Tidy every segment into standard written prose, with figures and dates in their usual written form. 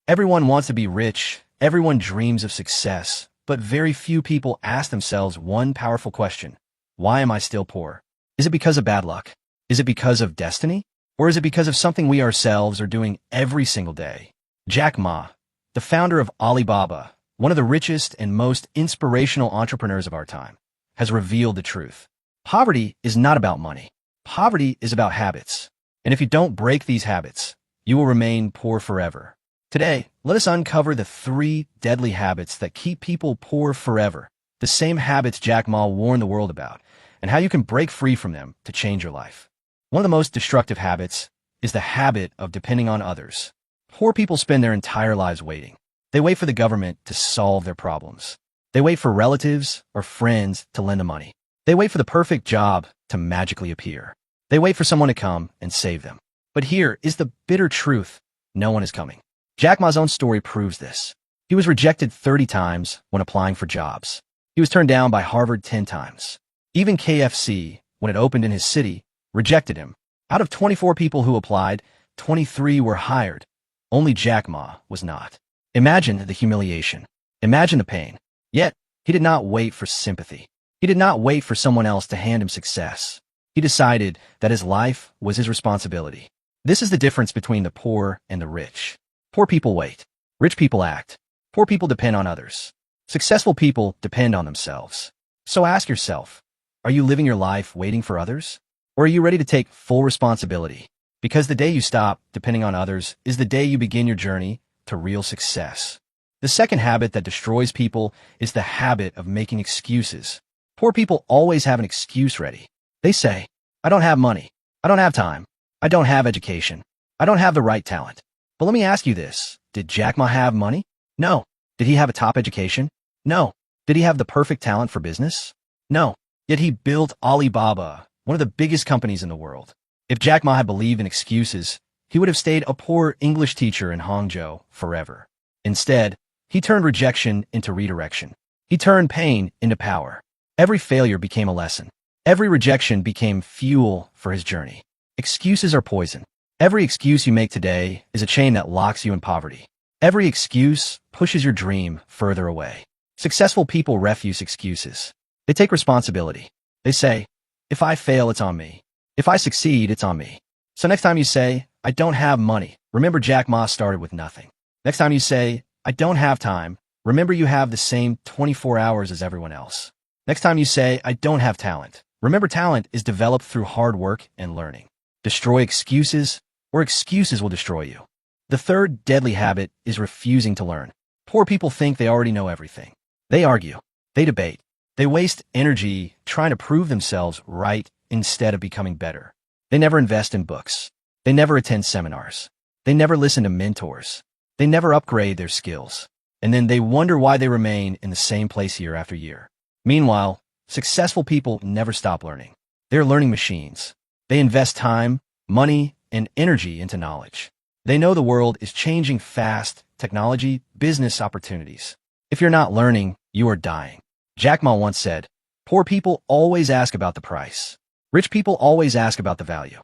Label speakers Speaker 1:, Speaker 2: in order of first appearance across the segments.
Speaker 1: Everyone wants to be rich, everyone dreams of success, but very few people ask themselves one powerful question. Why am I still poor? Is it because of bad luck? Is it because of destiny? Or is it because of something we ourselves are doing every single day? Jack Ma, the founder of Alibaba, one of the richest and most inspirational entrepreneurs of our time, has revealed the truth. Poverty is not about money. Poverty is about habits. And if you don't break these habits, you will remain poor forever. Today, let us uncover the 3 deadly habits that keep people poor forever, the same habits Jack Ma warned the world about, and how you can break free from them to change your life. One of the most destructive habits is the habit of depending on others. Poor people spend their entire lives waiting. They wait for the government to solve their problems. They wait for relatives or friends to lend them money. They wait for the perfect job to magically appear. They wait for someone to come and save them. But here is the bitter truth. No one is coming. Jack Ma's own story proves this. He was rejected 30 times when applying for jobs. He was turned down by Harvard 10 times. Even KFC, when it opened in his city, rejected him. Out of 24 people who applied, 23 were hired. Only Jack Ma was not. Imagine the humiliation. Imagine the pain. Yet, he did not wait for sympathy. He did not wait for someone else to hand him success. He decided that his life was his responsibility. This is the difference between the poor and the rich. Poor people wait. Rich people act. Poor people depend on others. Successful people depend on themselves. So ask yourself, are you living your life waiting for others? Or are you ready to take full responsibility? Because the day you stop depending on others is the day you begin your journey to real success. The second habit that destroys people is the habit of making excuses. Poor people always have an excuse ready. They say, I don't have money. I don't have time. I don't have education. I don't have the right talent. But let me ask you this. Did Jack Ma have money? No. Did he have a top education? No. Did he have the perfect talent for business? No. Yet he built Alibaba, one of the biggest companies in the world. If Jack Ma had believed in excuses, he would have stayed a poor English teacher in Hangzhou forever. Instead, he turned rejection into redirection. He turned pain into power. Every failure became a lesson. Every rejection became fuel for his journey. Excuses are poison. Every excuse you make today is a chain that locks you in poverty. Every excuse pushes your dream further away. Successful people refuse excuses. They take responsibility. They say, if I fail, it's on me. If I succeed, it's on me. So next time you say, I don't have money, remember Jack Ma started with nothing. Next time you say, I don't have time, remember you have the same 24 hours as everyone else. Next time you say, I don't have talent, remember talent is developed through hard work and learning. Destroy excuses, or excuses will destroy you. The third deadly habit is refusing to learn. Poor people think they already know everything. They argue. They debate. They waste energy trying to prove themselves right instead of becoming better. They never invest in books. They never attend seminars. They never listen to mentors. They never upgrade their skills. And then they wonder why they remain in the same place year after year. Meanwhile, successful people never stop learning. They're learning machines. They invest time, money, and energy into knowledge. They know the world is changing fast, technology, business opportunities. If you're not learning, you are dying. Jack Ma once said, poor people always ask about the price. Rich people always ask about the value.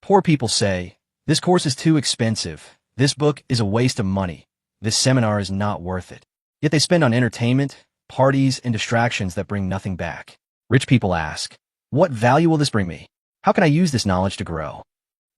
Speaker 1: Poor people say, this course is too expensive. This book is a waste of money. This seminar is not worth it. Yet they spend on entertainment, parties, and distractions that bring nothing back. Rich people ask, what value will this bring me? How can I use this knowledge to grow?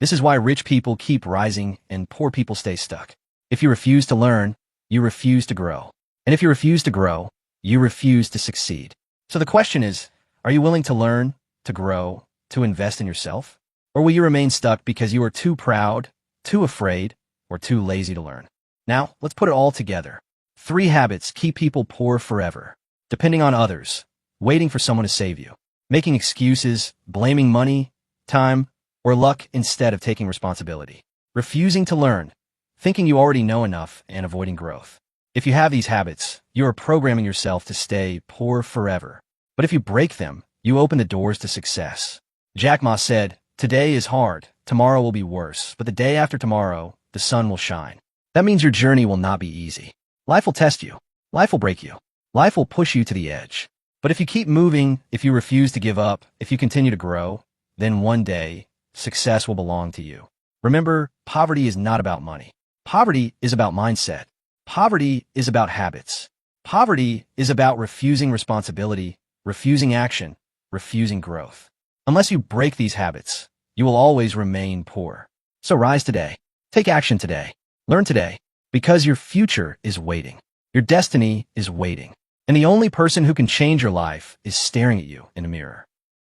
Speaker 1: This is why rich people keep rising and poor people stay stuck. If you refuse to learn, you refuse to grow. And if you refuse to grow, you refuse to succeed. So the question is, are you willing to learn, to grow, to invest in yourself? Or will you remain stuck because you are too proud, too afraid, or too lazy to learn? Now, let's put it all together. 3 habits keep people poor forever. Depending on others, waiting for someone to save you, making excuses, blaming money, time, or luck instead of taking responsibility, refusing to learn, thinking you already know enough, and avoiding growth. If you have these habits, you are programming yourself to stay poor forever. But if you break them, you open the doors to success. Jack Ma said, today is hard, tomorrow will be worse, but the day after tomorrow, the sun will shine. That means your journey will not be easy. Life will test you. Life will break you. Life will push you to the edge. But if you keep moving, if you refuse to give up, if you continue to grow, then one day, success will belong to you. Remember, poverty is not about money. Poverty is about mindset. Poverty is about habits. Poverty is about refusing responsibility, refusing action, refusing growth. Unless you break these habits, you will always remain poor. So rise today. Take action today. Learn today. Because your future is waiting. Your destiny is waiting. And the only person who can change your life is staring at you in a mirror.